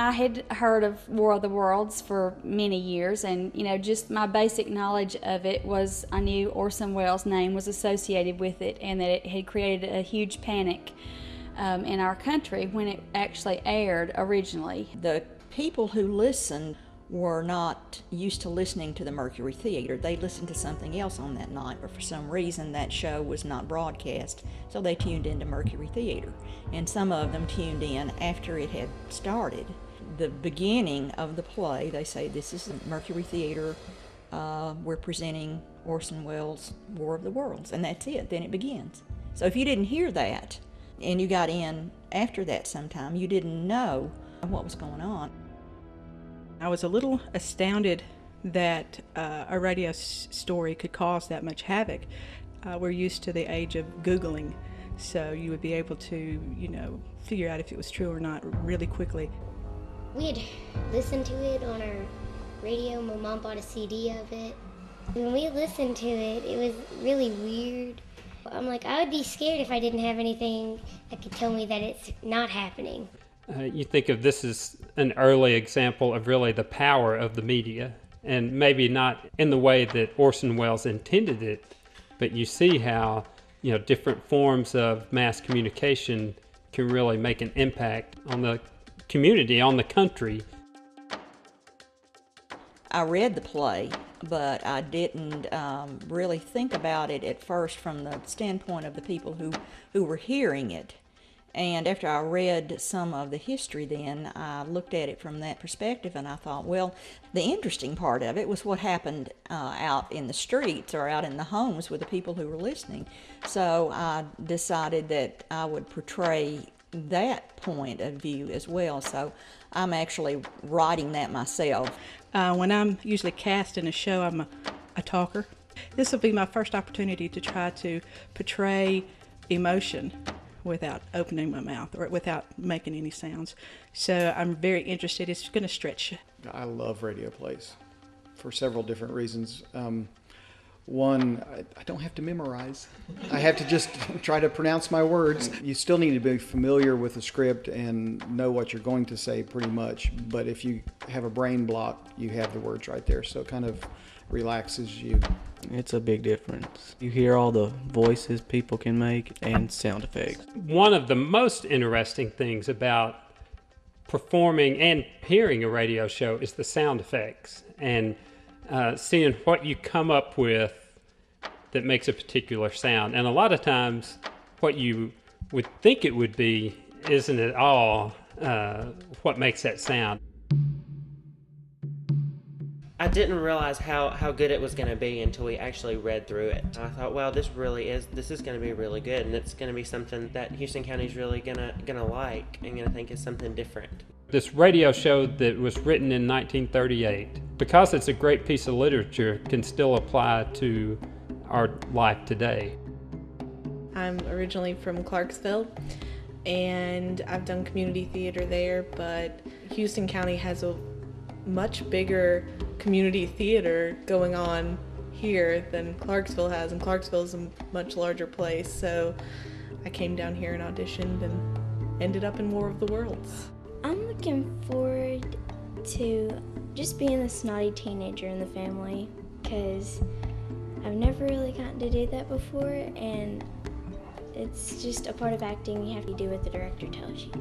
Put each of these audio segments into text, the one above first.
I had heard of War of the Worlds for many years, and just my basic knowledge of it was I knew Orson Welles' name was associated with it, and that it had created a huge panic in our country when it actually aired originally. The people who listened were not used to listening to the Mercury Theater. They listened to something else on that night, but for some reason that show was not broadcast, so they tuned into Mercury Theater. And some of them tuned in after it had started. The beginning of the play, they say, this is Mercury Theater, we're presenting Orson Welles' War of the Worlds, and that's it, then it begins. So if you didn't hear that, and you got in after that sometime, you didn't know what was going on. I was a little astounded that a radio story could cause that much havoc. We're used to the age of Googling, so you would be able to, figure out if it was true or not really quickly. We had listened to it on our radio. My mom bought a CD of it. When we listened to it, it was really weird. I'm like, I would be scared if I didn't have anything that could tell me that it's not happening. You think of this as an early example of really the power of the media, and maybe not in the way that Orson Welles intended it, but you see how different forms of mass communication can really make an impact on the community, on the country. I read the play, but I didn't really think about it at first from the standpoint of the people who were hearing it. And after I read some of the history then, I looked at it from that perspective, and I thought, well, the interesting part of it was what happened out in the streets or out in the homes with the people who were listening. So I decided that I would portray that point of view as well. So I'm actually writing that myself. When I'm usually cast in a show, I'm a talker. This will be my first opportunity to try to portray emotion without opening my mouth or without making any sounds. So I'm very interested. It's going to stretch. I love radio plays for several different reasons. One, I don't have to memorize. I have to just try to pronounce my words. You still need to be familiar with the script and know what you're going to say pretty much. But if you have a brain block, you have the words right there. So it kind of relaxes you. It's a big difference. You hear all the voices people can make and sound effects. One of the most interesting things about performing and hearing a radio show is the sound effects, and seeing what you come up with that makes a particular sound. And a lot of times what you would think it would be isn't at all what makes that sound. I didn't realize how good it was going to be until we actually read through it. I thought, wow, this is going to be really good, and it's going to be something that Houston County's really gonna like and gonna think is something different. This radio show that was written in 1938, because it's a great piece of literature, can still apply to our life today. I'm originally from Clarksville, and I've done community theater there, but Houston County has a much bigger community theater going on here than Clarksville has, and Clarksville is a much larger place, so I came down here and auditioned and ended up in War of the Worlds. I'm looking forward to just being the snotty teenager in the family, because I've never really gotten to do that before, and it's just a part of acting. You have to do what the director tells you.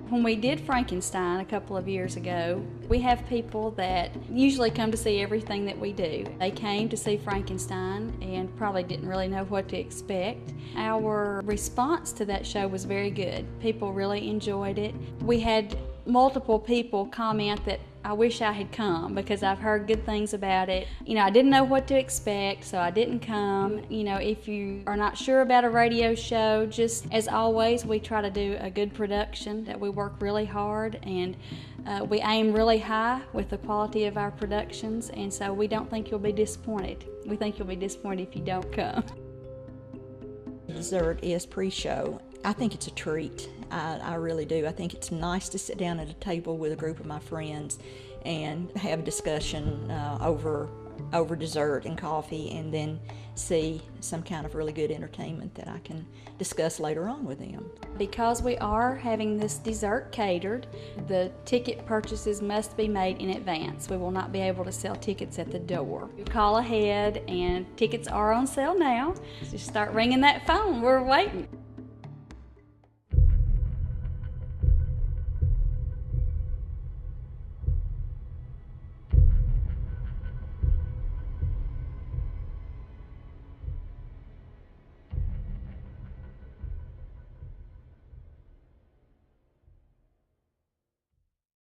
When we did Frankenstein a couple of years ago, we have people that usually come to see everything that we do. They came to see Frankenstein and probably didn't really know what to expect. Our response to that show was very good. People really enjoyed it. We had multiple people comment that I wish I had come because I've heard good things about it. I didn't know what to expect, so I didn't come. If you are not sure about a radio show, just as always, we try to do a good production, that we work really hard, and we aim really high with the quality of our productions, and so we don't think you'll be disappointed. We think you'll be disappointed if you don't come. Dessert is pre-show. I think it's a treat. I really do. I think it's nice to sit down at a table with a group of my friends and have a discussion over over dessert and coffee, and then see some kind of really good entertainment that I can discuss later on with them. Because we are having this dessert catered, the ticket purchases must be made in advance. We will not be able to sell tickets at the door. You call ahead, and tickets are on sale now. Just start ringing that phone. We're waiting.